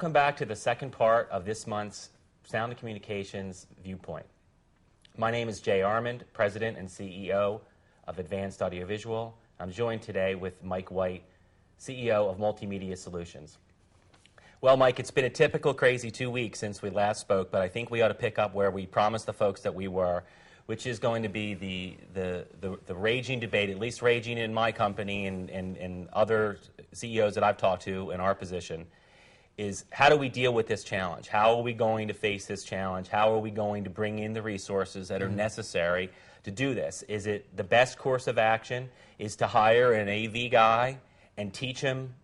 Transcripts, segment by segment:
welcome back to the second part of this month's Sound and Communications Viewpoint. My name is Jay Armand, President and CEO of Advanced Audiovisual. I'm joined today with Mike White, CEO of Multimedia Solutions. Well, Mike, it's been a typical crazy 2 weeks since we last spoke, but I think we ought to pick up where we promised the folks that we were, which is going to be the raging debate, at least raging in my company and other CEOs that I've talked to in our position, is how do we deal with this challenge? How are we going to face this challenge? How are we going to bring in the resources that are necessary to do this? Is it the best course of action is to hire an AV guy and teach him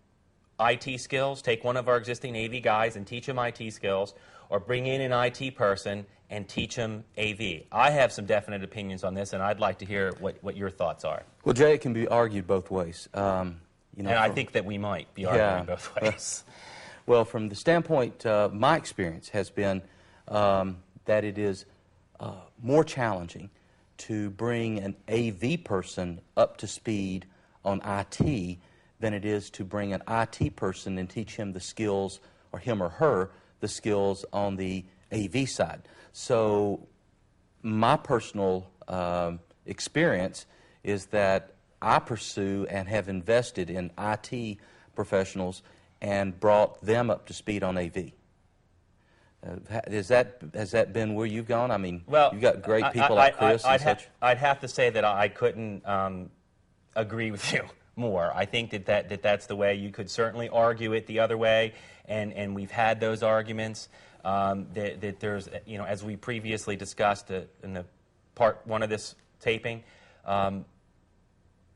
IT skills, take one of our existing AV guys and teach him IT skills, or bring in an IT person and teach them AV? I have some definite opinions on this, and I'd like to hear what your thoughts are. Well, Jay, it can be argued both ways. And I think that we might be arguing both ways. Well, from the standpoint, my experience has been that it is more challenging to bring an AV person up to speed on IT than it is to bring an IT person and teach him the skills, or him or her, the skills on the AV side. So my personal experience is that I pursue and have invested in IT professionals and brought them up to speed on AV. Has that been where you've gone? I mean, well, you've got great people like Chris and such. I'd have to say that I couldn't agree with you more. I think that's the way. You could certainly argue it the other way, and we've had those arguments. That there's, as we previously discussed in the part one of this taping, that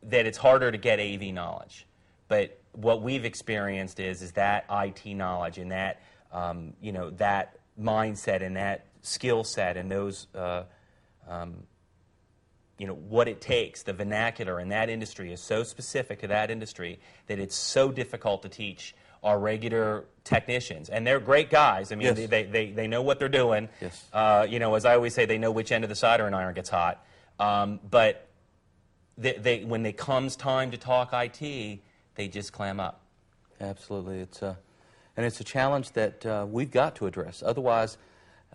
it's harder to get AV knowledge. But what we've experienced is that IT knowledge and that that mindset and that skill set and those what it takes, the vernacular in that industry is so specific to that industry that it's so difficult to teach our regular technicians. And they're great guys. I mean, yes. they know what they're doing. Yes. As I always say, they know which end of the soldering iron gets hot. But when it comes time to talk IT, they just clam up. Absolutely. It's a challenge that we've got to address. Otherwise,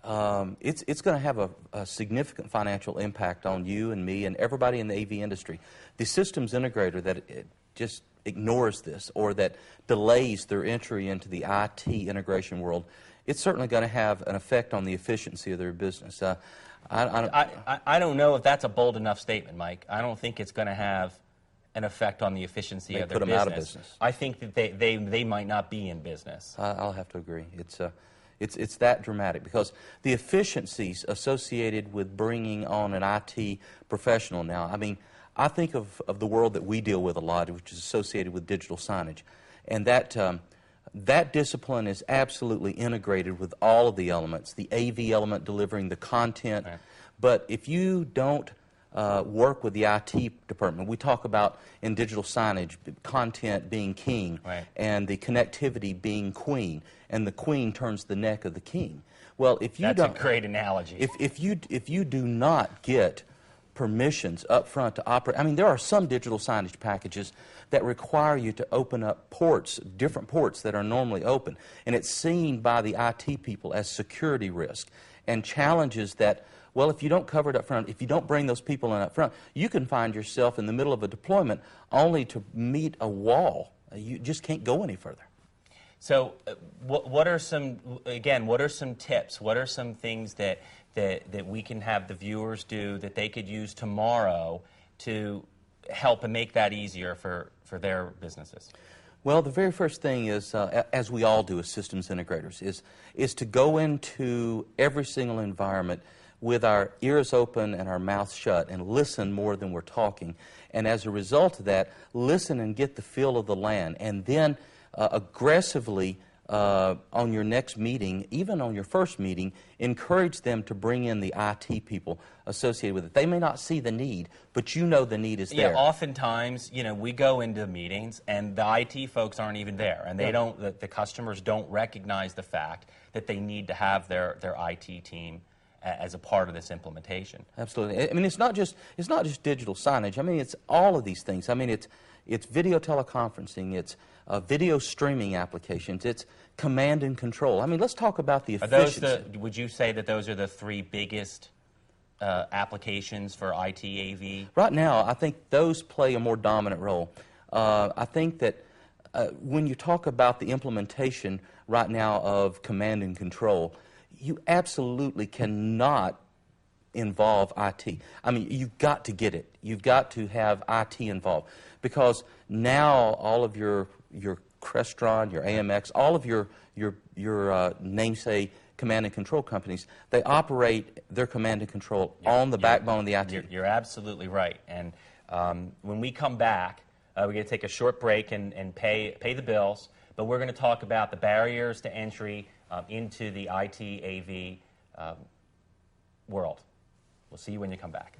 it's going to have a significant financial impact on you and me and everybody in the AV industry. The systems integrator that it just ignores this or that delays their entry into the IT integration world, it's certainly going to have an effect on the efficiency of their business. I don't know if that's a bold enough statement, Mike. I don't think it's going to have an effect on the efficiency of their business. Put them out of business. I think that they might not be in business. I'll have to agree. It's that dramatic because the efficiencies associated with bringing on an IT professional now, I mean, I think of the world that we deal with a lot, which is associated with digital signage, and that discipline is absolutely integrated with all of the elements, the AV element delivering the content, right. But if you don't work with the IT department, we talk about in digital signage content being king, right. And the connectivity being queen, and the queen turns the neck of the king. Well, if you That's a great analogy. If you do not get permissions up front to operate, I mean, there are some digital signage packages that require you to open up ports, different ports that are normally open, and it's seen by the IT people as security risk and challenges that, well, if you don't cover it up front, if you don't bring those people in up front, you can find yourself in the middle of a deployment only to meet a wall. You just can't go any further. So what are some tips? What are some things that we can have the viewers do that they could use tomorrow to help and make that easier for their businesses? Well, the very first thing is, as we all do as systems integrators, is to go into every single environment with our ears open and our mouths shut and listen more than we're talking. And as a result of that, listen and get the feel of the land, and then aggressively on your next meeting, even on your first meeting, encourage them to bring in the IT people associated with it. They may not see the need, but you know the need is there. Yeah, oftentimes, we go into meetings and the IT folks aren't even there, and they don't. The customers don't recognize the fact that they need to have their IT team as a part of this implementation. Absolutely. I mean, it's not just digital signage. I mean, it's all of these things. I mean, it's video teleconferencing, it's video streaming applications, it's command and control. I mean, let's talk about the efficiency. Would you say that those are the three biggest applications for IT AV? Right now, I think those play a more dominant role. I think that when you talk about the implementation right now of command and control, you absolutely cannot involve IT. I mean, you've got to get it. You've got to have IT involved, because now all of your Crestron, your AMX, all of your namesake command and control companies, they operate their command and control on the backbone of the IT. You're absolutely right. And when we come back, we're going to take a short break and pay the bills, but we're going to talk about the barriers to entry into the IT AV world. We'll see you when you come back.